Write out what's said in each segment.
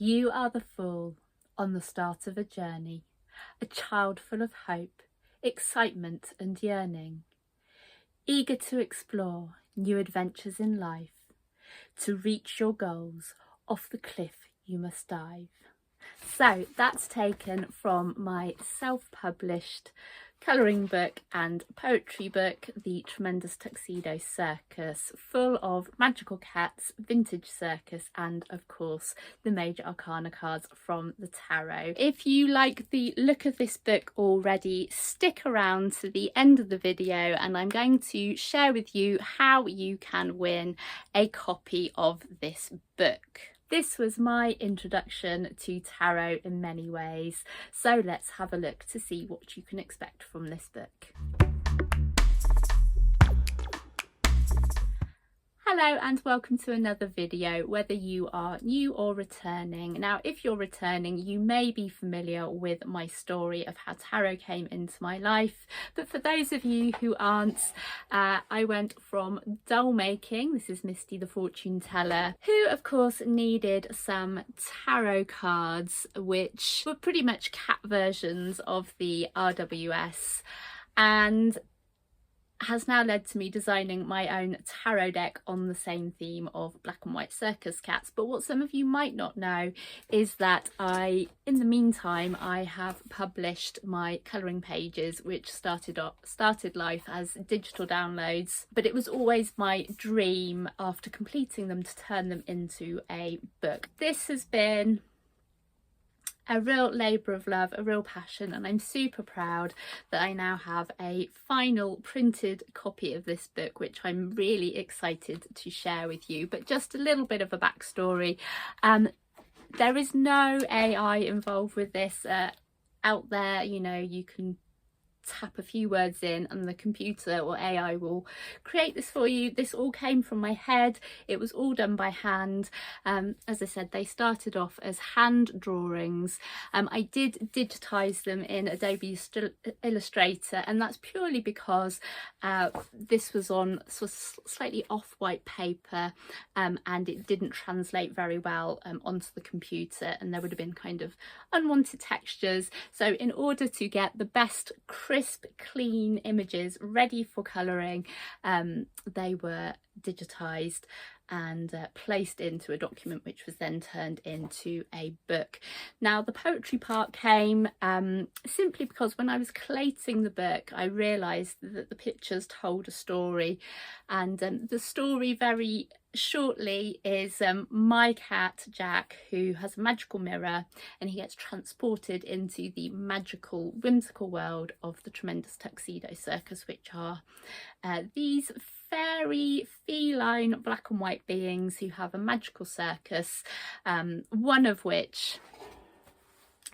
You are the fool on the start of a journey, a child full of hope, excitement and yearning, eager to explore new adventures in life. To reach your goals, off the cliff you must dive. So that's taken from my self-published colouring book and poetry book, The Tremendous Tuxedo Circus, full of magical cats, vintage circus, and of course the major arcana cards from the tarot. If you like the look of this book already, stick around to the end of the video and I'm going to share with you how you can win a copy of this book. This was my introduction to tarot in many ways, so let's have a look to see what you can expect from this book. Hello and welcome to another video, whether you are new or returning. Now, if you're returning, you may be familiar with my story of how tarot came into my life. But for those of you who aren't, I went from doll making, this is Misty The Fortune Teller, who of course needed some tarot cards, which were pretty much cat versions of the RWS, and has now led to me designing my own tarot deck on the same theme of black and white circus cats. But what some of you might not know is that in the meantime, I have published my colouring pages, which started life as digital downloads, but it was always my dream after completing them to turn them into a book. This has been a real labour of love, a real passion, and I'm super proud that I now have a final printed copy of this book, which I'm really excited to share with you. But just a little bit of a backstory. There is no AI involved with this out there. You know, you can tap a few words in and the computer or AI will create this for you. This all came from my head. It was all done by hand. As I said, they started off as hand drawings. I did digitize them in Adobe Illustrator, and that's purely because this was on slightly off-white paper, and it didn't translate very well onto the computer, and there would have been kind of unwanted textures. So in order to get the best crisp, clean images ready for colouring, they were digitized and placed into a document, which was then turned into a book. Now, the poetry part came simply because when I was collating the book, I realised that the pictures told a story, and the story very shortly is my cat Jack, who has a magical mirror, and he gets transported into the magical, whimsical world of the Tremendous Tuxedo Circus, which are these fairy, feline, black and white beings who have a magical circus, one of which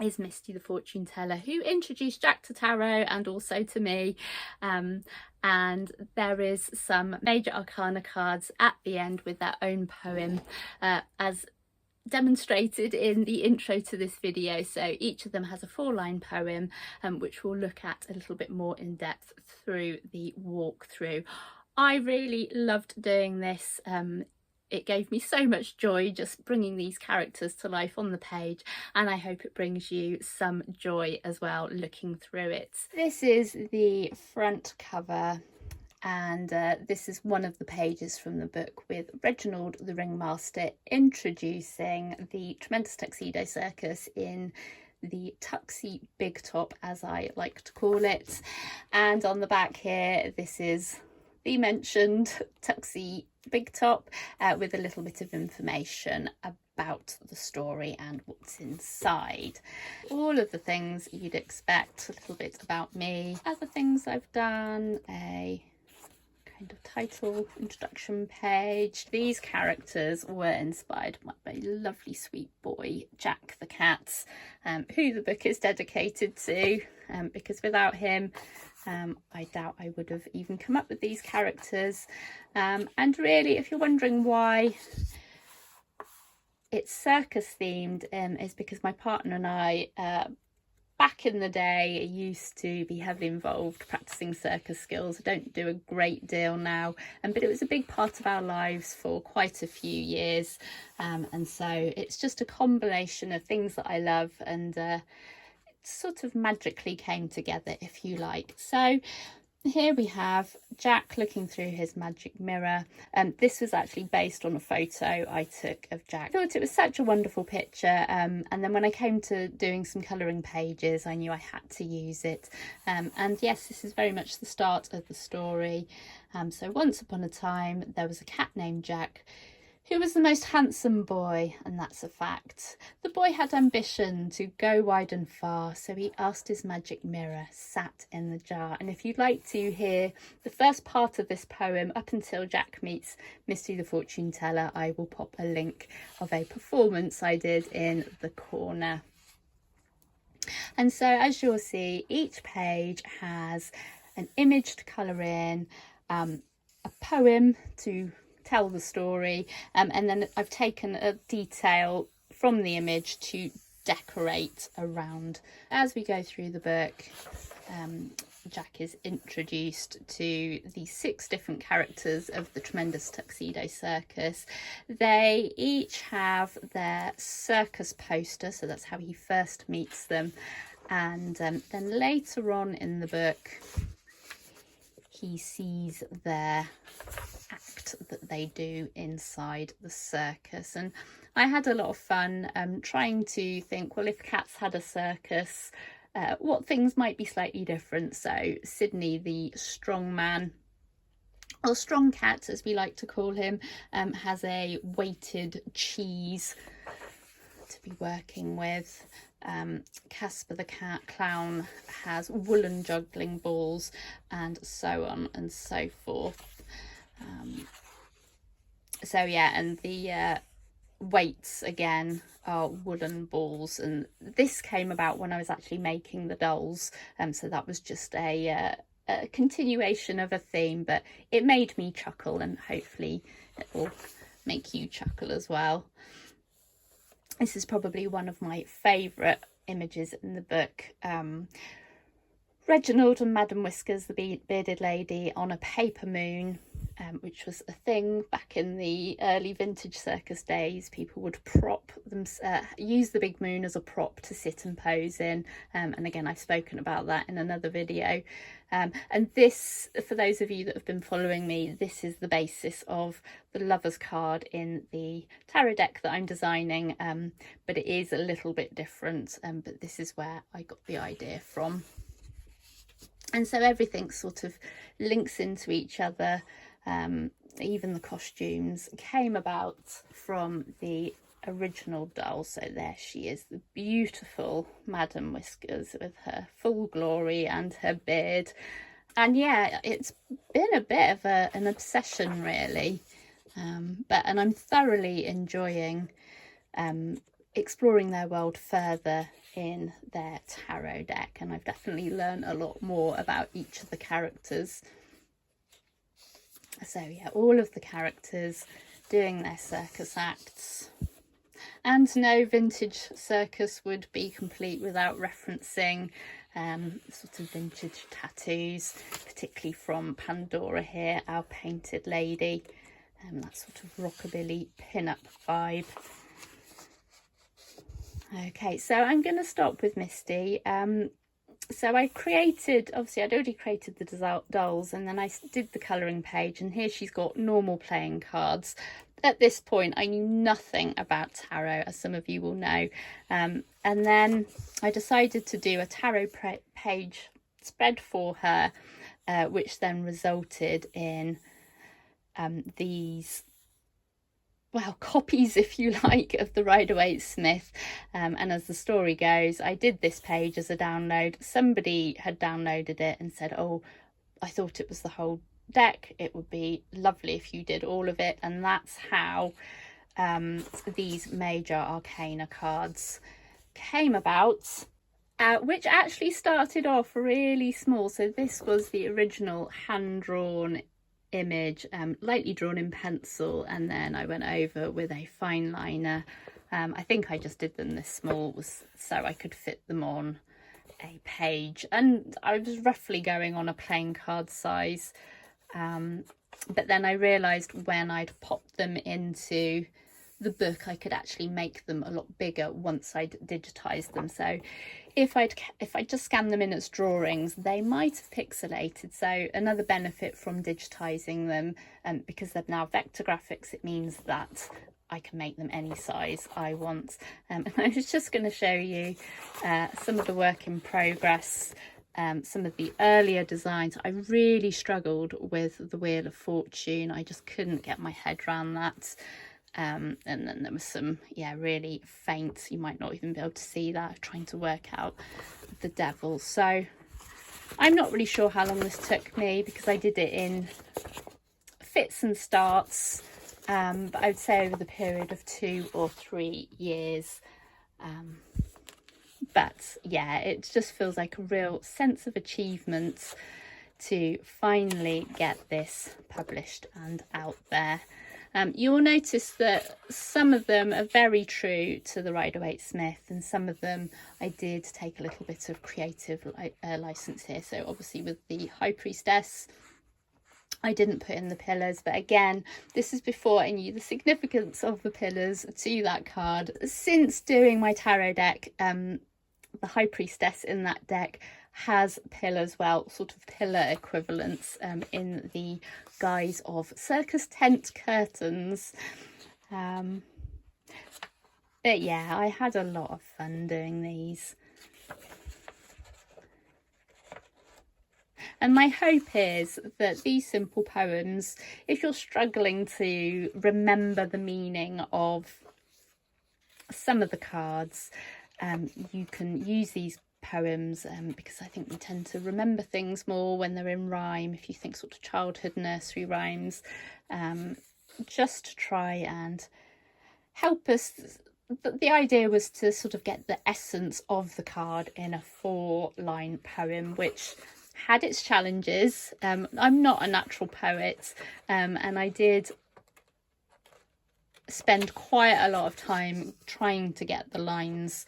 is Misty The Fortune Teller, who introduced Jack to tarot and also to me. And there is some major arcana cards at the end with their own poem, as demonstrated in the intro to this video. So each of them has a 4-line poem, which we'll look at a little bit more in depth through the walkthrough. I really loved doing this. It gave me so much joy just bringing these characters to life on the page, and I hope it brings you some joy as well looking through it. This is the front cover, and this is one of the pages from the book with Reginald the Ringmaster introducing the Tremendous Tuxedo Circus in the Tuxie Big Top, as I like to call it. And on the back here, this is the mentioned Tuxie Big Top, with a little bit of information about the story and what's inside. All of the things you'd expect, a little bit about me, other things I've done, a kind of title introduction page. These characters were inspired by my lovely sweet boy Jack the cat, who the book is dedicated to, because without him I doubt I would have even come up with these characters. And really, if you're wondering why it's circus themed, is because my partner and I back in the day, I used to be heavily involved practicing circus skills. I don't do a great deal now, but it was a big part of our lives for quite a few years. And so it's just a combination of things that I love, and it sort of magically came together, if you like. So here we have Jack looking through his magic mirror. This was actually based on a photo I took of Jack. I thought it was such a wonderful picture, and then when I came to doing some colouring pages, I knew I had to use it. And yes, this is very much the start of the story. So once upon a time, there was a cat named Jack, who was the most handsome boy, and that's a fact. The boy had ambition to go wide and far, so he asked his magic mirror, sat in the jar. And if you'd like to hear the first part of this poem up until Jack meets Misty the Fortune Teller, I will pop a link of a performance I did in the corner. And so as you'll see, each page has an image to colour in, a poem to tell the story, and then I've taken a detail from the image to decorate around. As we go through the book, Jack is introduced to the 6 different characters of the Tremendous Tuxedo Circus. They each have their circus poster, so that's how he first meets them, and then later on in the book he sees their act that they do inside the circus. And I had a lot of fun trying to think, well, if cats had a circus, what things might be slightly different. So Sydney, the strong man, or strong cat as we like to call him, has a weighted cheese to be working with. Casper the cat clown has woolen juggling balls, and so on and so forth. So yeah, and the weights again are woolen balls, and this came about when I was actually making the dolls, so that was just a continuation of a theme, but it made me chuckle, and hopefully it will make you chuckle as well. This is probably one of my favourite images in the book. Reginald and Madam Whiskers, the bearded lady, on a paper moon, which was a thing back in the early vintage circus days. People would prop them, use the big moon as a prop to sit and pose in. And again, I've spoken about that in another video. And this, for those of you that have been following me, this is the basis of the Lover's card in the tarot deck that I'm designing, but it is a little bit different, but this is where I got the idea from. And so everything sort of links into each other. Even the costumes came about from the original doll. So there she is, the beautiful Madam Whiskers with her full glory and her beard. And yeah, it's been a bit of an obsession really, and I'm thoroughly enjoying exploring their world further in their tarot deck, and I've definitely learned a lot more about each of the characters. So yeah, all of the characters doing their circus acts. And no vintage circus would be complete without referencing sort of vintage tattoos, particularly from Pandora here, our painted lady, that sort of rockabilly pin-up vibe. Okay, so I'm going to stop with Misty. So I created, obviously I'd already created the dolls, and then I did the colouring page, and here she's got normal playing cards. At this point I knew nothing about tarot, as some of you will know, and then I decided to do a tarot page spread for her, which then resulted in these, well, copies, if you like, of the Rider-Waite-Smith, and as the story goes, I did this page as a download. Somebody had downloaded it and said, oh, I thought it was the whole deck, it would be lovely if you did all of it, and that's how these major arcana cards came about, which actually started off really small. So this was the original hand-drawn image, lightly drawn in pencil, and then I went over with a fine liner. I think I just did them this small so I could fit them on a page, and I was roughly going on a plain card size, but then I realised when I'd popped them into the book I could actually make them a lot bigger once I'd digitized them. So if I just scanned them in as drawings, they might have pixelated. So another benefit from digitizing them, because they're now vector graphics, it means that I can make them any size I want. And I was just going to show you some of the work in progress, some of the earlier designs. I really struggled with the Wheel of Fortune. I just couldn't get my head around that. And then there was some, yeah, really faint, you might not even be able to see that, trying to work out the devil. So I'm not really sure how long this took me, because I did it in fits and starts, but I would say over the period of 2 or 3 years. But yeah, it just feels like a real sense of achievement to finally get this published and out there. You'll notice that some of them are very true to the Rider-Waite-Smith, and some of them I did take a little bit of creative license here. So obviously with the High Priestess, I didn't put in the pillars, but again, this is before I knew the significance of the pillars to that card. Since doing my tarot deck, the High Priestess in that deck has pillars, well, sort of pillar equivalents, in the guise of circus tent curtains. But yeah, I had a lot of fun doing these. And my hope is that these simple poems, if you're struggling to remember the meaning of some of the cards, you can use these poems, because I think we tend to remember things more when they're in rhyme. If you think sort of childhood nursery rhymes, just to try and help us. The idea was to sort of get the essence of the card in a 4-line poem, which had its challenges. I'm not a natural poet, and I did spend quite a lot of time trying to get the lines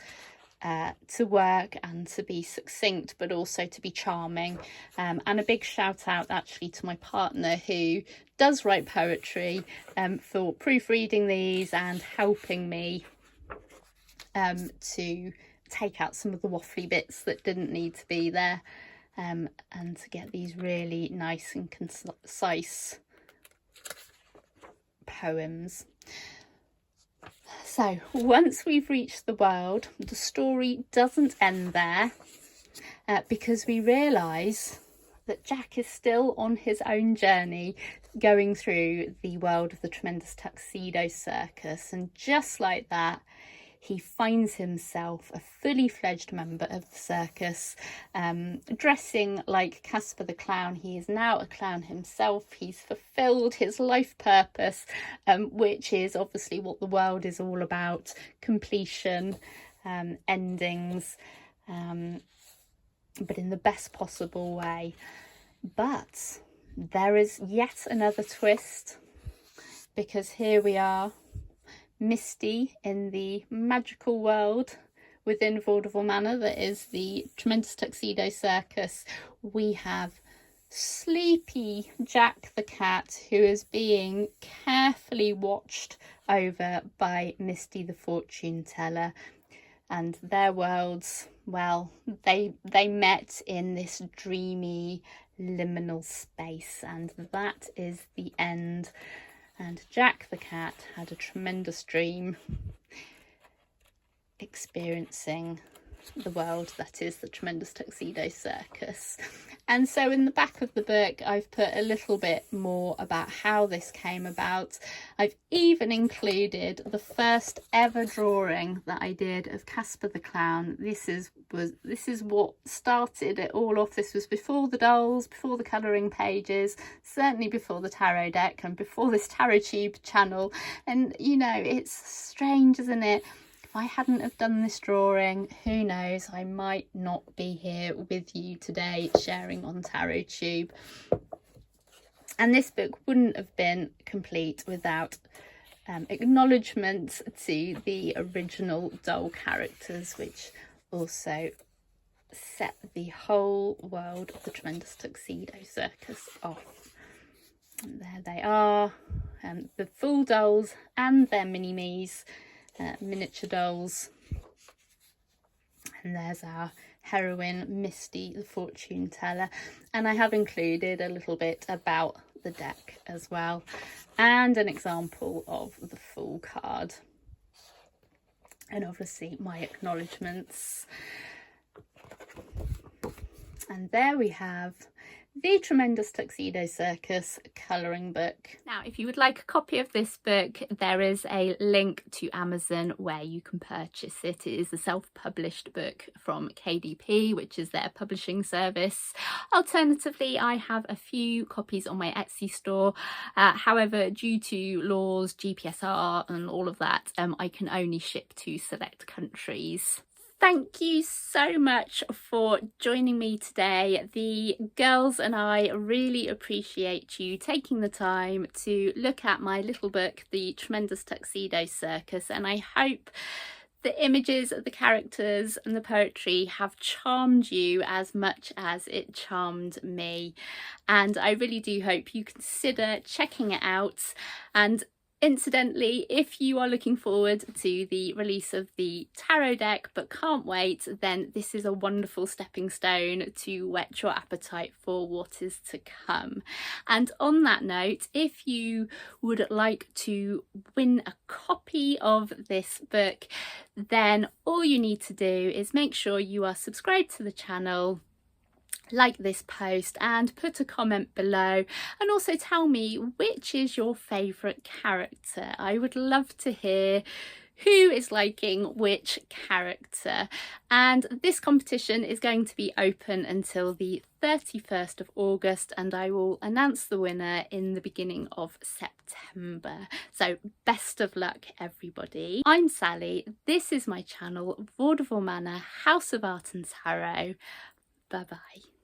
to work and to be succinct, but also to be charming. And a big shout out actually to my partner, who does write poetry, for proofreading these and helping me to take out some of the waffly bits that didn't need to be there, and to get these really nice and concise poems. So once we've reached the world, the story doesn't end there, because we realise that Jack is still on his own journey going through the world of the Tremendous Tuxedo Circus, and just like that, he finds himself a fully fledged member of the circus, dressing like Casper the Clown. He is now a clown himself. He's fulfilled his life purpose, which is obviously what the world is all about: completion, endings, but in the best possible way. But there is yet another twist, because here we are, Misty, in the magical world within Vaudeville Manor that is the Tremendous Tuxedo Circus. We have sleepy Jack the cat, who is being carefully watched over by Misty the Fortune Teller, and their worlds, well, they met in this dreamy liminal space, and that is the end. And Jack the cat had a tremendous dream, experiencing the world that is the Tremendous Tuxedo Circus. And so in the back of the book, I've put a little bit more about how this came about. I've even included the first ever drawing that I did of Casper the Clown. This is what started it all off. This was before the dolls, before the colouring pages, certainly before the tarot deck, and before this tarot tube channel. And you know, it's strange, isn't it? If I hadn't have done this drawing, who knows, I might not be here with you today sharing on Tarot Tube. And this book wouldn't have been complete without acknowledgement to the original doll characters, which also set the whole world of the Tremendous Tuxedo Circus off. And there they are, the full dolls and their mini-me's, miniature dolls. And there's our heroine, Misty the Fortune Teller. And I have included a little bit about the deck as well, and an example of the full card. And obviously my acknowledgements. And there we have the Tremendous Tuxedo Circus colouring book. Now, if you would like a copy of this book, there is a link to Amazon where you can purchase it. It is a self-published book from KDP, which is their publishing service. Alternatively, I have a few copies on my Etsy store. However, due to laws, GPSR and all of that, I can only ship to select countries. Thank you so much for joining me today. The girls and I really appreciate you taking the time to look at my little book, The Tremendous Tuxedo Circus, and I hope the images of the characters and the poetry have charmed you as much as it charmed me. And I really do hope you consider checking it out. And incidentally, if you are looking forward to the release of the tarot deck but can't wait, then this is a wonderful stepping stone to whet your appetite for what is to come. And on that note, if you would like to win a copy of this book, then all you need to do is make sure you are subscribed to the channel, like this post, and put a comment below, and also tell me which is your favourite character. I would love to hear who is liking which character. And this competition is going to be open until the 31st of August, and I will announce the winner in the beginning of September. So best of luck, everybody. I'm Sally. This is my channel, Vaudeville Manor, House of Art and Tarot. Bye bye.